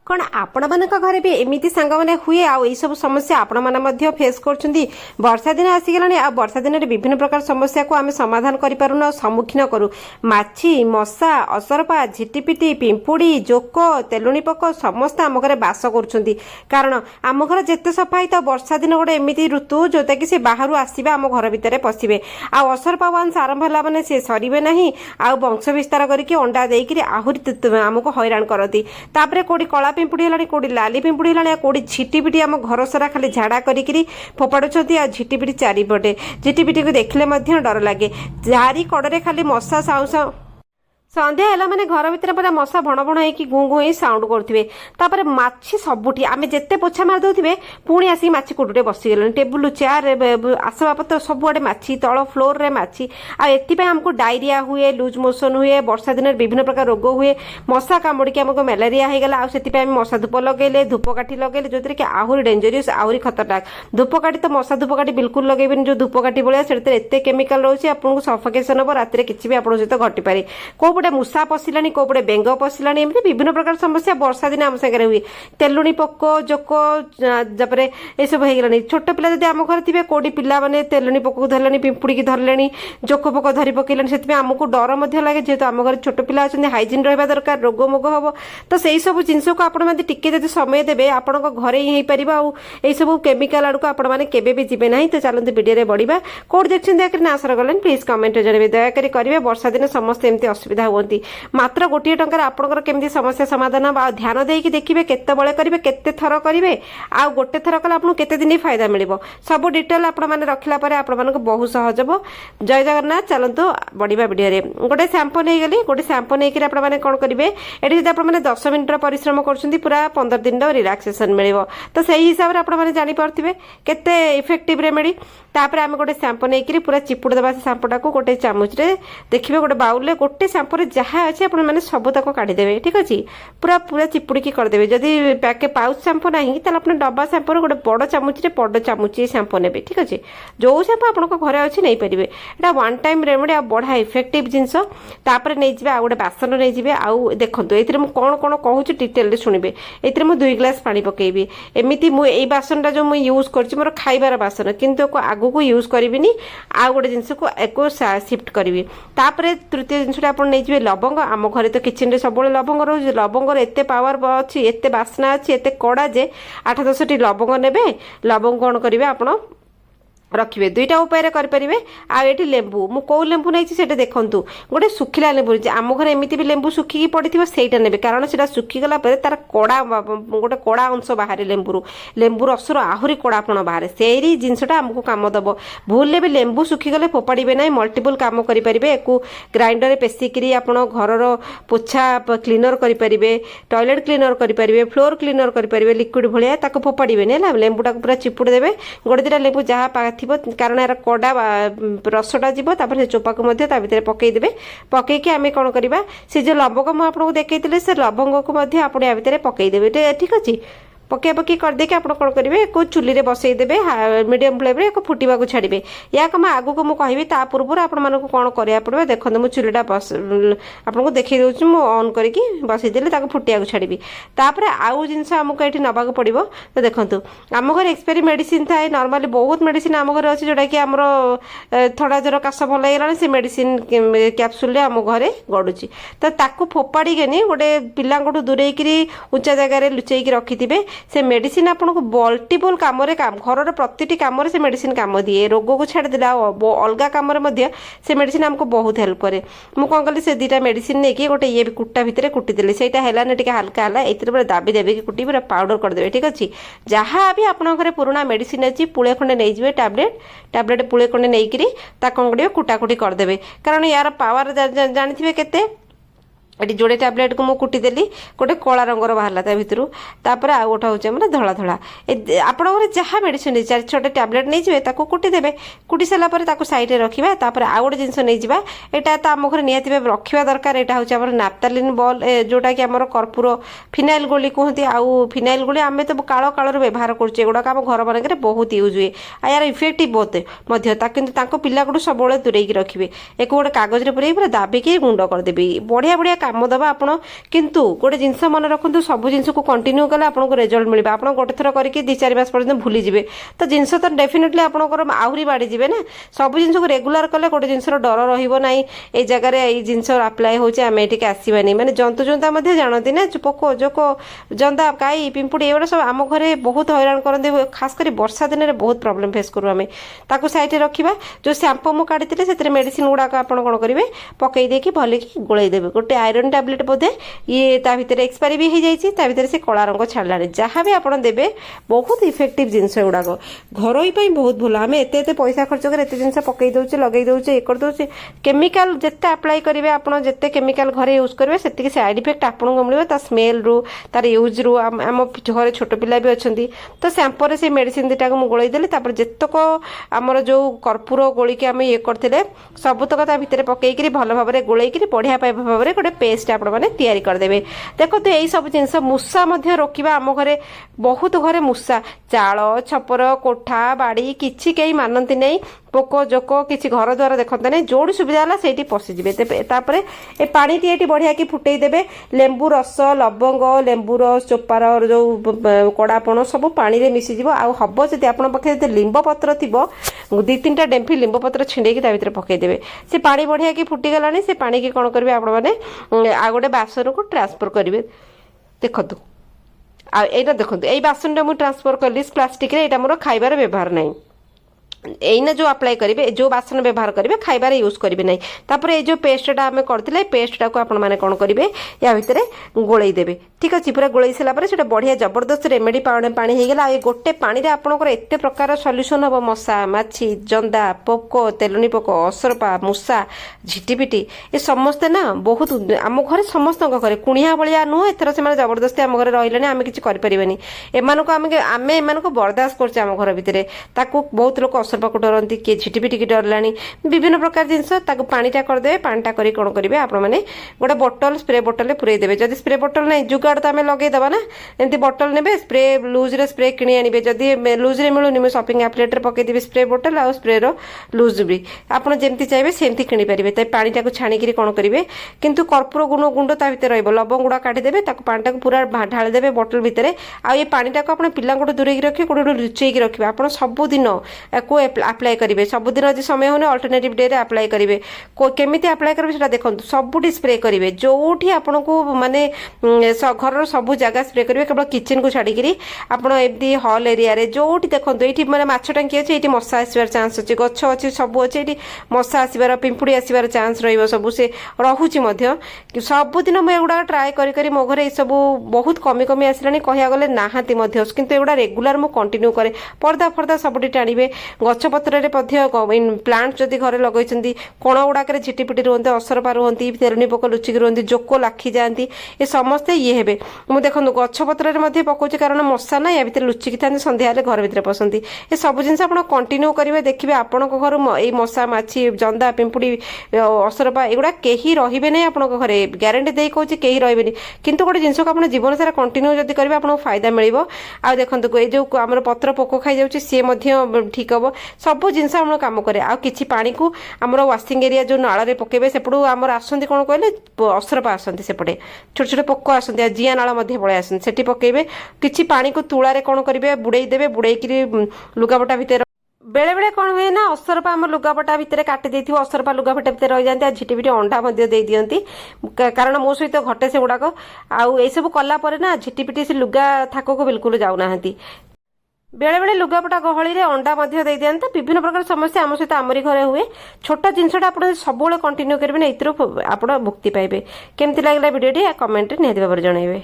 कौन आपण मानक घरे भी एमती सांग मैंने हुए आई सब समस्या आपण मैंने फेस कर वर्षा दिन आसीगलानी आ वर्षा दिन विभिन्न प्रकार समस्या को आम समाधान करूँ सम्मुखीन करूँ माछी मशा असरपा झिटिपिटी पिंपुड़ी जोक तेलुणी पोक समस्त आम घर बास कर कारण आम घर जिते सफा तो वर्षा दिन गोटे एमती ऋतु जोटा कि सी बाहर आसवे आम घर भितर पशिबे असरपा वान्स आरंभ है मैंने सी सरे ना आ वंश विस्तार करके अंडा देकर आहरी आमको हैरान करती कौटी कला पिंपुड़ी है कौटी लाली पिंपुड़ी है कौटी झिटिपिटी आम घर सारा खाली झाड़ा करी फोपाड़ुंट आ झिटिपिटी चारिपटे झिटिपिटी को देखले डर लगे चारि कड़े खाली मशा साउ साउ संध्या है मैंने घर भितर पूरा मशा भण भण हो गुँ गुँ साउंड करुवे माछी सबुठी आम जिते पोछा मार दे पुणी आसिक माछी कोटुटे बसीगले टेबुल चेयर आसबाबपत्र सबुआडे माछी तल फ्लोर रे माछी आपाई आमको डायरिया हुए लूज मोशन हुए वर्षा दिन विभिन्न प्रकार रोग हुए मशा कामुड़ी आमको मैलेरिया होगला आम मशा धूप लगे धूपकाठी लगे जो कि आहरी डेंजरियस आहरी खतरनाक धूपकाठी तो मशा धूपकाठी बिल्कुल लगेबी जो धूपकाठी भाया से एत केमिकाल रोचे आपको सफोकेशन हम रात किसी भी आप सहित घटीपे कौपटे मूषा पशिलानी कौपटे बेंग पशिलानी एमती विभिन्न प्रकार समस्या वर्षा दिन आम सागर हुए तेलुणी पोक जोक जपरे ये सब होगलानी छोट पिला जब आम घर थे कौटी पिला मैंने तेलुणी पोक को धरले पिंपुड़ी की धरले जोक पोक धरी पकईलानी से आमको डर लगे जेहेतु आम घर छोट पिला अच्छा हाइजीन रहा दरकार रोग मोग हम तो से सब जिनस को आप टे समय देवे आपण घरे ही पार आई सब केमिकाल आड़ को आपने भी जीवे ना तो चलते वीडियो बढ़िया कौट देखते ना आसर गले प्लीज कमेंट जनइबे दयाकोरी करेंगे वर्षा दिन समस्त एमती असुविधा हुई मात्र गोटे टंकार आपंकर केमती समस्या समाधान हम ध्यान देकी देखिए केतबले करेंगे केते थर करेंगे आ गोटे थर कले आपको केते दिन फायदा मिल सब डिटेल आपने रखला बहुत सहज हम जय जगन्नाथ चलतु बढ़िया वीडियो गोटे शैम्पू नहीं गली गोटे शैम्पू नहीं आपने कौन करेंगे ये आपने 10 मिनट परिश्रम कर पूरा 15 दिन रिलैक्सेशन मिल तो से हिसाब से आपने जानीपे केते इफेक्टिव रेमेडी तापर आम गोटे शैम्पू नहीं पूरा चिपुड़ देवा से शैम्पूटा को गोटे चामच देखिए गोटे बाउल गोटे शैम्पू जहाँ अच्छे आपने सब तक काढ़ीदेवे ठीक अच्छे पूरा पूरा चिपुड़ी करदे जदि पैके पाउच शैम्पू ना तो डब्बा शैम्पू गोटे बड़ चामुच शैम्पू ने ठीक अच्छे जो शैम्पू आप घरे अच्छे नहीं पारे यहाँ वन टाइम रेमेडी आ बढ़िया इफेक्टिव जिनस नहीं जाए आ गोटे बासन नहीं जाए आउ देखो ये कौन कौन कहूँ डिटेल शुणवे ये 2 ग्लास पानी पकेबी एमती मुझे बासनटा जो मुझे यूज कर मोर खाइबार बासन किंतु आगु को यूज करी आ गोटे जिनस को शिफ्ट करी तापर तृतीय जिनसा आप नहीं लवंग आम घरे तो किचन रे सब लवंग रोज लवंगर एत पावर अच्छी एत बास्ना अच्छी एत कड़ा जे 8-10 टी लवंग ने लवंग कौन करेंगे आपण रखिए 2टा उपाय करेंगे आठ लेंबू मु कौ लेंबू नहीं से देखूँ गोटे सुखिला लेंबू आम घर एमती भी लेंबू सुखिकी पड़ी से ने कारण से सुखीगला तार कड़ा गोटे कड़ा अंश बाहर लेंबू रसर आहरी कड़ापण बाहर से जिनसटा आमको कम दब भूल भी लेंबू सुखीगले फोपाड़े ना मल्टीपल कम करेंगे एक ग्राइंडर पेसिकी आप घर पोछा क्लीनर करेंगे टॉयलेट क्लीनर करेंगे फ्लोर क्लीनर करेंगे लिक्विड भाया फोपाड़े ना लेंबूटा पूरा चिपुड़ देवे गोटे 2टा लेंबू जहाँ थी कारण यार कड़ा रसटा जीव तापर चोपा को भितर पकईदे पकईकि आम कौन करवा से जो लवंग मुझे देखते से लवंग को आप भितर पकईदे ठीक अच्छे पके पकी करदे आप कौन करेंगे एक चुली रे बसईदेवे मीडियम फ्लेम एक फुटा को छाड़े या कम आगू को मुझे कहबी ता पूर्व आपको कौन करा पड़े देखो मुझे चुलीटा बस आपको देखी दूसरी मुझे ऑन करके बसईदेली फुटिया को छाड़ी तापर आउ जिनस आमको ये नवाक पड़ो तो देखो आम घर एक्सपायरी मेडिसिन थाए नॉर्मली बहुत मेडिसिन आम घर अच्छे जोटा कि आमर थोड़ा जर काश भल होगा से मेडिसिन कैप्सूल आम घरे गड़ुची तो ताकू फोपाड़ी गोटे पिला दूरेकरी उच्चा जगार लुचेकी रखिथे से मेडिसिन आपको मल्टीपल कम घर प्रति कम से मेडिसिन कम दिए रोग को छाड़देला अलग कम से मेडिसिन आमको बहुत हेल्प करे मुझे कौन कली से 2टा मेडिसिन नहीं कि गोटे ये भी कुटा भितर कुटीदेली से टे हल्का है ये पूरा दाबी देवे कि कुटी पूरा पाउडर करदे ठीक अच्छे जहाँ भी आप घर पुराना मेडिसिन अच्छी पुले खंडे नहीं जाए टैबलेट पुले खंडे नहीं कौन करेंगे कुटाकुटी करदे कारण यार पावर जानी के ये जोड़े टैबलेट को मुझे कुटीदेली गोटे कला रंगर बाहर ता भितर तापर आ गोटे हूँ मतलब धला धला आप जहाँ मेडिसिन 4-6टा टैबलेट नहीं जाए कुटीदेवे कुटी सारापर साइड में रखा तापर आ गोटे जिनस नहीं जावा यहाँ तो आम घर निहाती रखा दरकार यहाँ हूँ नाप्तालिन बॉल जोटा कि आम कर्पूर फिनाइल गोली कहते आउ फिनाइल गोली आम तो काल कालर व्यवहार करुचे एगुड़ाक आम घर मानक बहुत यूज हुए आ यार इफेक्टिव बहुत कि पिला सब दूरेकी रखिए एक गोटे कागज पूरा दाबिकी गुंड करदेवी बढ़िया बढ़िया काम दबा आपण किंतु गोटे जिनस मन रखु सब जिनस को कंटिन्यू कले आपको रिजल्ट मिलबा आपण गोटे थर करके 2-4 मास पर्यंत भूली जिवे तो जिनस तो डेफिनेटली आपनकर आहुरी बाड़ी जिवे ना सब जिनस को रेगुलर कले गोटे जिनस डर रहिबो नाही ए जगह रे ए जिनस अप्लाई होचे आमे एटिके आसीबानी माने जंतु जंता मध्ये जानती ना पोको जोको जंदा काई पिंपुड़ी एवडा सब आम घरे बहुत हैरान करते खास कर वर्षा दिन में बहुत प्रॉब्लम फेस करू आमे ताको साइड रे रखिबा जो शैम्पू मु काढितिले सेतरे मेडिसिन गुडा आपण कोन करिवे पकई देकी भले की गोळई देबे गोटे आयरन टैबलेट बोधे ये ता भितर एक्सपायरी भी हो जाइए ता भितर से कला रंग छाड़लानी जहाँ भी आपड़ देवे बहुत इफेक्टिव जिनस गुड़ाक घरोई बहुत भल आम एत पैसा खर्च कर एत जिन पकई दौचे लगे दौचे ये कर दौचे केमिकाल जिते अप्लाई करेंगे आपड़ जिते केमिकाल घरे यूज करेंगे से साइड इफेक्ट आपको मिले ता स्मेल रु तार यूज रु आम घर छोट पिला भी अच्छा तो शैम्पू से मेडिसिन दुटा को गोलई देली जितक आमर जो कर्पूर गोलिक आम ये करते सबतक ता भितर पकईकि भल भाव में गोलैकि बढ़िया पाइबा भाव में गोटे पेस्ट आपण मैंने तैयारी करदेवे देखो तो यही सब जिनस मूषा रोकवा आम घरे बहुत घरे मूषा चाल छपर कोठा बाड़ी किछि कई मानती नहीं पोको जोको किसी घर द्वार देखते नहीं जोड़ी सुविधा है से पशिजे ए पानी टी बढ़िया कि फुटई देवे लेंबू रस लवंग लेंबूर चोपार जो कड़ापण सब पानी रे मिसीज आउ हम जब आप पाखे लिंब पत्र थी 2-3टा डेम्फी लिंब पत्र छिंडेकी भितर पकईदेवे से पानी बढ़िया कि फुटीगला से पानी की कौन करेंगे आपण मैंने आ गोटे बासन को ट्रांसफर करेंगे देखु आईटा देखो यही बासन मुझे ट्रांसफर कली प्लास्टिक यहाँ मोर खाइबार व्यवहार नहीं एना जो अप्लाई करेंगे जो बासन व्यवहार करेंगे खाइबार यूज करेंगे नहीं तापर ये जो पेस्टा आम करते पेस्टा को आपण मैंने कौन करेंगे या भितर गोलई देवे ठीक अच्छे पूरा गोलई सारापर से बढ़िया जबरदस्त रेमेडी पानी होगला ये गोटे पानी में आपंकर एत प्रकार सल्यूशन हम मशा माछी जंदा पोको तेलुनी पोक असरपा मूषा झिटिपिटी ये समस्ते ना बहुत आम घर समस्त घरे कुणिया भलिया नुह एथर से जबरदस्ती आम घर रही आम किसी करें एम एम बर्दाश्त करछे आम घर भितर बहुत लोग असरपा को डरती किए झिटिपिटी की डरलानी विभिन्न प्रकार जिनस पानीटा करदे पानीटा करी कौन करेंगे आपण मैंने गोटे बोतल स्प्रे बोतल पुरई देवे जब स्प्रे बोतल नहीं जुगाड़ तो आम लगेदेवा ना एमती बोतल ने स्प्रे लुज रे स्प्रे किणी आनिबे जदि लुज रे मिलूनी मुझे शॉपिंग एप्लेट रे पकईदेवी स्प्रे बोतल आ स्प्रे रो लुज भी आपड़ जमती चाहिए सेमती किणी पारे तो पानीटा को छाणिकी कौन करेंगे किंतु कर्पूर गुंड ता भितर लवंग गुड़ा काटिदेवे पानीटा को पूरा ढालीदेवे बोतल भितर आ ये पानीटा को आप पिला दूरेक रखिए कौटे लुचेक रखिए आप सबुदिन को अप्लाई करेंगे सबुदिन आज समय होने अल्टरनेटिव डे रे अप्लाई करेंगे केमी अप्लाई करेंगे देखो सबुठी स्प्रे करेंगे जोठी आपन को माने घर सब जगह स्प्रे करेंगे केवल किचन को छाड़ी आपड़ी हॉल एरिया रे जोठी देखो ये मैंने माछ टांकी अच्छे ये मशा आसबार चान्स अच्छे गछ अच्छे सब अच्छे ये मशा आसबार पिंपुड़ी आसबार चान्स रब से रोचे सबुदिन मुझे एगुड़ा ट्राए करी मो घर सब बहुत कमी कमी आसला कह गले नहांती किंतु एगुड़ा रेगुलर मु कंटिन्यू करे पर्दा फर्दा सबुठी टाणिबे गछपत्र प्लांट जदि घरे लगे कोण गुड़ाक झिटिपिटी रुहते असरपा रुहती तेलुनी पोक लुचिक रुहती जोको लाखी जाती ये समस्ते ये हे मुझे देखो गछपत्र पकाऊँ कारण मशा ना या भितर लुचिकी था सन्ध्या घर भितर पसंदी ये सब जिन आप कंटिन्यू करेंगे देखिए आपण घर ये मशा माछी जंदा पिंपुड़ी असरपा एगुड़ा कहीं रे ना आप घरे ग्यारंटी दे कहे कहीं रे किंतु गोटे जिनस को आप जीवन सारा कंटिन्यू जब करेंगे आपको फायदा मिल आ देखो ये जो आम पत्र पोक खाई जाऊँगी सी ठीक हम सब जिनस आम कम करे आ कि पानी को आमर वाशिंग एरिया जो नाल पकेबे सेपटू आमर आसती कौन कहले असरपा आसती सेपटे छोट छोट पोक आसती जिया नाल पड़े आसती सेठी पकेबे किछि पानी को तुलारे कौन करेंगे बुड़े देवे बुड़ेकि लुगापटा भितर बेले बेले कौन हुए ना असरपा आम लुगापटा भितर काटी देथिबो असरपा लुगापटा भितर रही जाती झिटिपिटी अंडा दे दियंती कारण मो सहित घटे से गुड़ाक आउ ए सब कला परे ना झिटिपिटी से लुगा थाक को बिल्कुल जाऊना बेले बेले लुगापटा गहली रे अंडा दे दिखाते विभिन्न प्रकार समस्या आम सहित आमरी घरे हुए छोट जिनसा आप सब कंटिन्यू करेंगे ना आप मुक्ति पाइबे केमती लगे भिडियोटी कमेंट निहाती भाव जनइबे।